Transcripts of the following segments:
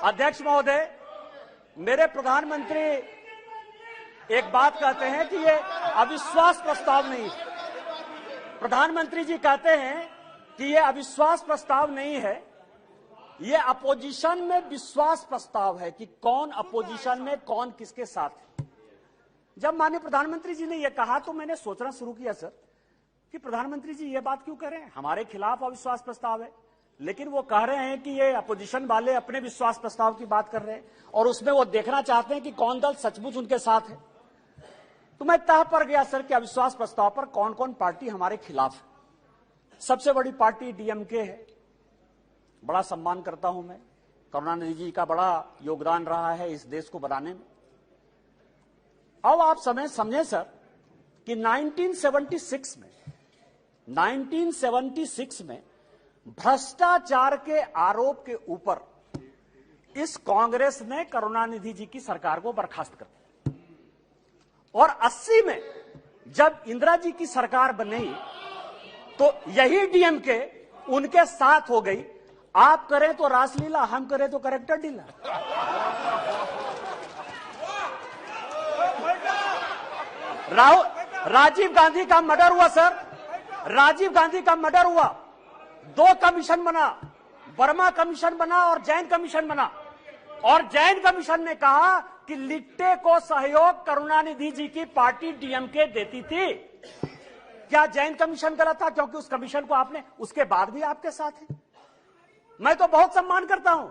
अध्यक्ष महोदय, मेरे प्रधानमंत्री एक बात कहते हैं कि ये अविश्वास प्रस्ताव नहीं है। प्रधानमंत्री जी कहते हैं कि ये अविश्वास प्रस्ताव नहीं है, ये अपोजिशन में विश्वास प्रस्ताव है कि कौन अपोजिशन में कौन किसके साथ है। जब माननीय प्रधानमंत्री जी ने यह कहा तो मैंने सोचना शुरू किया सर कि प्रधानमंत्री जी ये बात क्यों कह रहे हैं, हमारे खिलाफ अविश्वास प्रस्ताव है, लेकिन वो कह रहे हैं कि ये अपोजिशन वाले अपने विश्वास प्रस्ताव की बात कर रहे हैं और उसमें वो देखना चाहते हैं कि कौन दल सचमुच उनके साथ है। तो मैं तह पर गया सर कि अविश्वास प्रस्ताव पर कौन कौन पार्टी हमारे खिलाफ है। सबसे बड़ी पार्टी डीएमके है, बड़ा सम्मान करता हूं मैं, करुणानिधि जी का बड़ा योगदान रहा है इस देश को बनाने में। अब आप समझें सर कि 1976 में भ्रष्टाचार के आरोप के ऊपर इस कांग्रेस ने करुणानिधि जी की सरकार को बर्खास्त कर दिया और 80 में जब इंदिरा जी की सरकार बनी तो यही डीएमके उनके साथ हो गई। आप करें तो रासलीला, हम करें तो करेक्टर डीला। राजीव गांधी का मर्डर हुआ सर, राजीव गांधी का मर्डर हुआ, 2 कमीशन बना, वर्मा कमीशन बना और जैन कमीशन बना, और जैन कमीशन ने कहा कि लिट्टे को सहयोग करुणानिधि जी की पार्टी डीएमके देती थी। क्या जैन कमीशन गलत था? क्योंकि उस कमीशन को आपने उसके बाद भी आपके साथ है। मैं तो बहुत सम्मान करता हूं।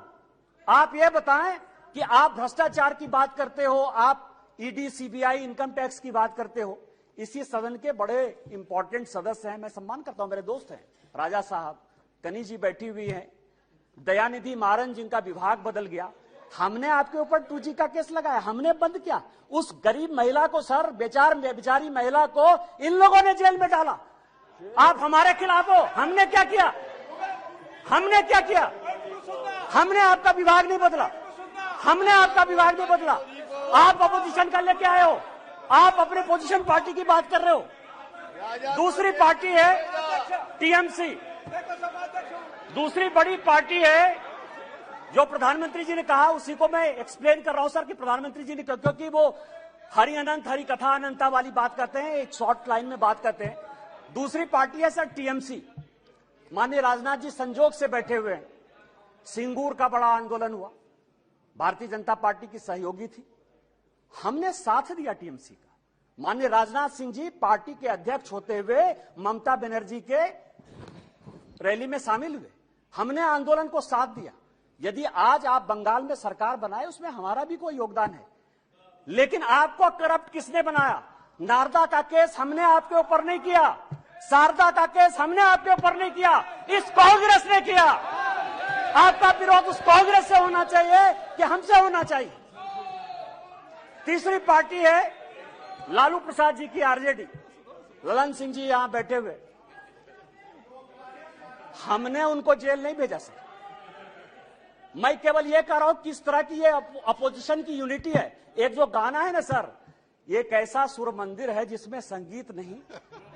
आप ये बताएं कि आप भ्रष्टाचार की बात करते हो, आप ईडी सीबीआई इनकम टैक्स की बात करते हो, इसी सदन के बड़े इंपॉर्टेंट सदस्य हैं, मैं सम्मान करता हूं, मेरे दोस्त हैं, राजा साहब, कनी जी बैठी हुई हैं, दयानिधि मारन जिनका विभाग बदल गया। हमने आपके ऊपर 2G का केस लगाया, हमने बंद किया। उस गरीब महिला को सर, बेचारी महिला को इन लोगों ने जेल में डाला। आप हमारे खिलाफ हो। हमने क्या किया? हमने क्या किया? हमने आपका विभाग नहीं बदला, हमने आपका विभाग नहीं बदला। आप अपोजिशन का लेके आए हो, आप अपने पोजीशन पार्टी की बात कर रहे हो। दूसरी पार्टी है टीएमसी, दूसरी बड़ी पार्टी है जो प्रधानमंत्री जी ने कहा, उसी को मैं एक्सप्लेन कर रहा हूं सर कि प्रधानमंत्री जी ने, क्योंकि वो हरि अनंत हरि कथा अनंता वाली बात करते हैं, एक शॉर्ट लाइन में बात करते हैं। दूसरी पार्टी है सर टीएमसी। माननीय राजनाथ जी संजोग से बैठे हुए हैं। सिंगूर का बड़ा आंदोलन हुआ, भारतीय जनता पार्टी की सहयोगी थी, हमने साथ दिया टीएमसी का। माननीय राजनाथ सिंह जी पार्टी के अध्यक्ष होते हुए ममता बनर्जी के रैली में शामिल हुए, हमने आंदोलन को साथ दिया। यदि आज आप बंगाल में सरकार बनाए, उसमें हमारा भी कोई योगदान है, लेकिन आपको करप्ट किसने बनाया? नारदा का केस हमने आपके ऊपर नहीं किया, शारदा का केस हमने आपके ऊपर नहीं किया, इस कांग्रेस ने किया। आपका विरोध उस कांग्रेस से होना चाहिए कि हमसे होना चाहिए? तीसरी पार्टी है लालू प्रसाद जी की आरजेडी, ललन सिंह जी यहां बैठे हुए, हमने उनको जेल नहीं भेजा सर। मैं केवल ये कह रहा हूं किस तरह की ये अपोजिशन की यूनिटी है। एक जो गाना है ना सर, ये कैसा सुर मंदिर है जिसमें संगीत नहीं,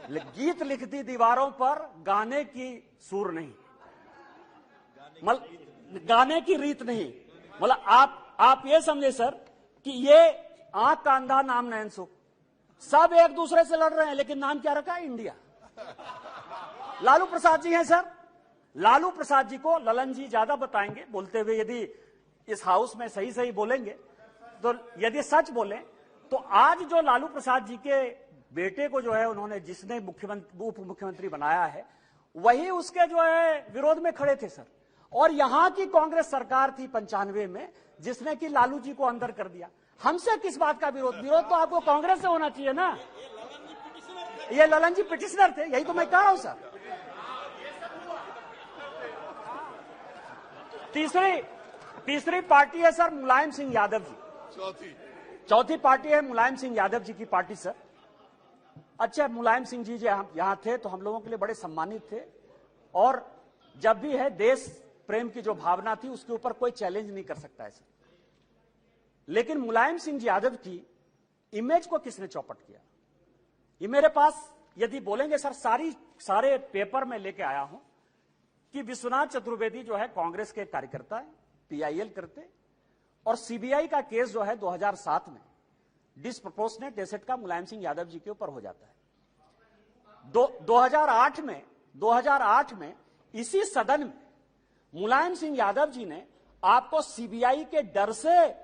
गीत लिख दी दीवारों पर, गाने की सुर नहीं, गाने की रीत नहीं। मतलब आप ये समझे सर कि ये आंख का अंधा नाम नयन सुख, सब एक दूसरे से लड़ रहे हैं, लेकिन नाम क्या रखा है? इंडिया। लालू प्रसाद जी हैं सर, लालू प्रसाद जी को ललन जी ज्यादा बताएंगे बोलते हुए, यदि इस हाउस में सही सही बोलेंगे तो, यदि सच बोले तो आज जो लालू प्रसाद जी के बेटे को जो है उन्होंने, जिसने उप मुख्यमंत्री बनाया है, वही उसके जो है विरोध में खड़े थे सर। और यहां की कांग्रेस सरकार थी 95 में जिसने कि लालू जी को अंदर कर दिया। हमसे किस बात का विरोध? विरोध तो आपको कांग्रेस से होना चाहिए ना। ये ललन जी पिटिशनर थे, यही तो मैं कह रहा हूं सर। तीसरी पार्टी है सर मुलायम सिंह यादव जी। चौथी पार्टी है मुलायम सिंह यादव जी की पार्टी सर। अच्छा, मुलायम सिंह जी यहां थे तो हम लोगों के लिए बड़े सम्मानित थे, और जब भी है देश प्रेम की जो भावना थी उसके ऊपर कोई चैलेंज नहीं कर सकता है सर। लेकिन मुलायम सिंह यादव की इमेज को किसने चौपट किया? ये मेरे पास यदि बोलेंगे सर, सारे पेपर में लेके आया हूं कि विश्वनाथ चतुर्वेदी जो है कांग्रेस के कार्यकर्ता है, पीआईएल करते, और सीबीआई का केस जो है 2007 में डिसप्रोपोर्शनेट एसेट का मुलायम सिंह यादव जी के ऊपर हो जाता है। 2008 में इसी सदन में मुलायम सिंह यादव जी ने आपको सीबीआई के डर से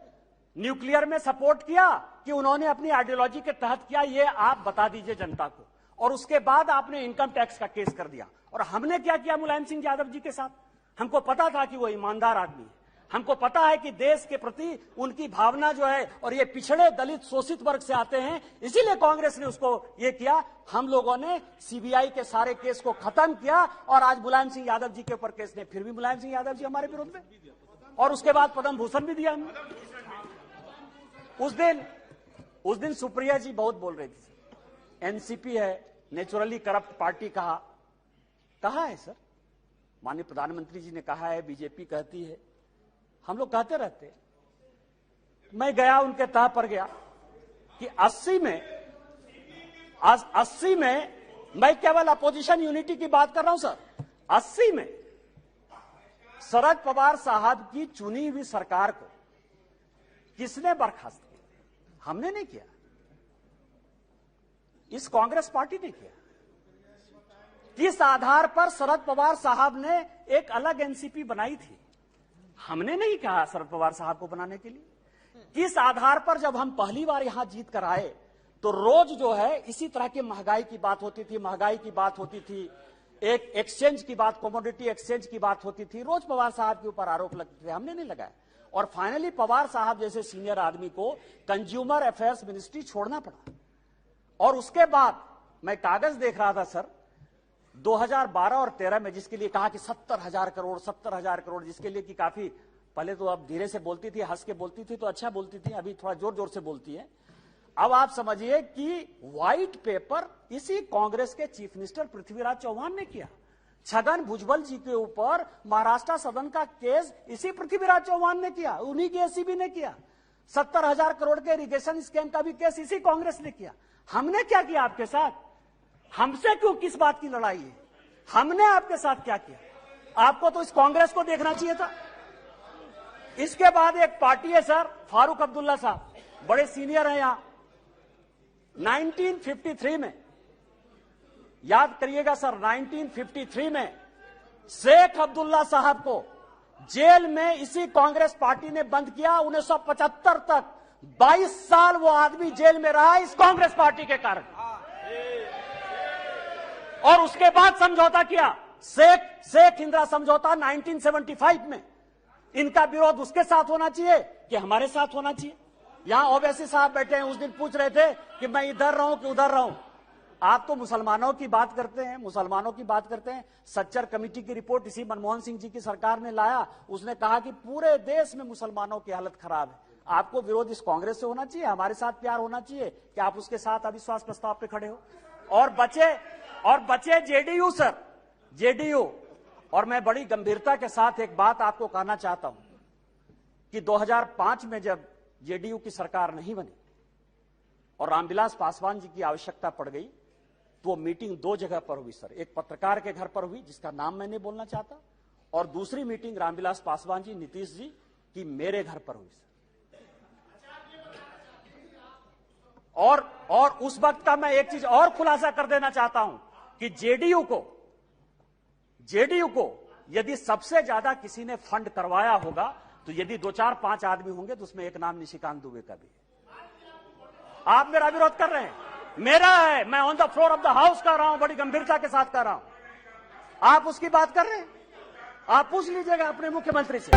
न्यूक्लियर में सपोर्ट किया कि उन्होंने अपनी आइडियोलॉजी के तहत किया, ये आप बता दीजिए जनता को। और उसके बाद आपने इनकम टैक्स का केस कर दिया। और हमने क्या किया मुलायम सिंह यादव जी के साथ? हमको पता था कि वो ईमानदार आदमी है, हमको पता है कि देश के प्रति उनकी भावना जो है, और ये पिछड़े दलित शोषित वर्ग से आते हैं, इसीलिए कांग्रेस ने उसको ये किया। हम लोगों ने सीबीआई के सारे केस को खत्म किया और आज मुलायम सिंह यादव जी के ऊपर केस ने, फिर भी मुलायम सिंह यादव जी हमारे विरोध में, और उसके बाद पद्म भूषण भी दिया हमने। उस दिन सुप्रिया जी बहुत बोल रही थी, एनसीपी है नेचुरली करप्ट पार्टी कहा है सर, माननीय प्रधानमंत्री जी ने कहा है, बीजेपी कहती है, हम लोग कहते रहते हैं। मैं गया उनके तह पर गया कि 80 में मैं केवल अपोजिशन यूनिटी की बात कर रहा हूं सर। 80 में शरद पवार साहब की चुनी हुई सरकार को किसने बर्खास्त किया? हमने नहीं किया, इस कांग्रेस पार्टी ने किया। किस आधार पर शरद पवार साहब ने एक अलग एनसीपी बनाई थी? हमने नहीं कहा शरद पवार साहब को बनाने के लिए। किस आधार पर जब हम पहली बार यहां जीत कर आए तो रोज जो है इसी तरह की महंगाई की बात होती थी, एक एक्सचेंज की बात, कमोडिटी एक्सचेंज की बात होती थी, रोज पवार साहब के ऊपर आरोप लगते थे, हमने नहीं लगाया। और फाइनली पवार साहब जैसे सीनियर आदमी को कंज्यूमर अफेयर्स मिनिस्ट्री छोड़ना पड़ा। और उसके बाद मैं कागज देख रहा था सर, 2012 और 13 में जिसके लिए कहा कि 70,000 करोड़, जिसके लिए कि काफी, पहले तो अब धीरे से बोलती थी, हंस के बोलती थी तो अच्छा बोलती थी, अभी थोड़ा जोर जोर से बोलती है। अब आप समझिए कि व्हाइट पेपर इसी कांग्रेस के चीफ मिनिस्टर पृथ्वीराज चौहान ने किया। छगन भुजबल जी के ऊपर महाराष्ट्र सदन का केस इसी पृथ्वीराज चौहान ने किया, उन्हीं की एसीबी ने किया। 70,000 करोड़ के इरिगेशन स्कैम का भी केस इसी कांग्रेस ने किया। हमने क्या किया आपके साथ? हमसे क्यों, किस बात की लड़ाई है? हमने आपके साथ क्या किया? आपको तो इस कांग्रेस को देखना चाहिए था। इसके बाद एक पार्टी है सर, फारूक अब्दुल्ला साहब, बड़े सीनियर हैं यहां। 1953 में, याद करिएगा सर, 1953 में शेख अब्दुल्ला साहब को जेल में इसी कांग्रेस पार्टी ने बंद किया। 1975 तक 22 साल वो आदमी जेल में रहा इस कांग्रेस पार्टी के कारण। और उसके बाद समझौता किया, शेख इंदिरा समझौता 1975 में। इनका विरोध उसके साथ होना चाहिए कि हमारे साथ होना चाहिए? यहां ओवैसी साहब बैठे हैं, उस दिन पूछ रहे थे कि मैं इधर रहूं कि उधर रहूं। आप तो मुसलमानों की बात करते हैं। सच्चर कमेटी की रिपोर्ट इसी मनमोहन सिंह जी की सरकार ने लाया, उसने कहा कि पूरे देश में मुसलमानों की हालत खराब है। आपको विरोध इस कांग्रेस से होना चाहिए, हमारे साथ प्यार होना चाहिए कि आप उसके साथ अविश्वास प्रस्ताव पे खड़े हो। और बचे जेडीयू सर, जेडीयू। और मैं बड़ी गंभीरता के साथ एक बात आपको कहना चाहता हूं कि 2005 में जब जेडीयू की सरकार नहीं बनी और रामविलास पासवान जी की आवश्यकता पड़ गई, तो वो मीटिंग 2 जगह पर हुई सर। एक पत्रकार के घर पर हुई जिसका नाम मैं नहीं बोलना चाहता, और दूसरी मीटिंग रामविलास पासवान जी, नीतीश जी की मेरे घर पर हुई सर। और उस वक्त का मैं एक चीज और खुलासा कर देना चाहता हूं कि जेडीयू को यदि सबसे ज्यादा किसी ने फंड करवाया होगा तो यदि 2, 4, 5 आदमी होंगे तो उसमें एक नाम निशिकांत दुबे का भी है। आप मेरा विरोध कर रहे हैं, मेरा है, मैं on the floor of the house कर रहा हूं, बड़ी गंभीरता के साथ कर रहा हूं। आप उसकी बात कर रहे हैं? आप पूछ लीजिएगा अपने मुख्यमंत्री से।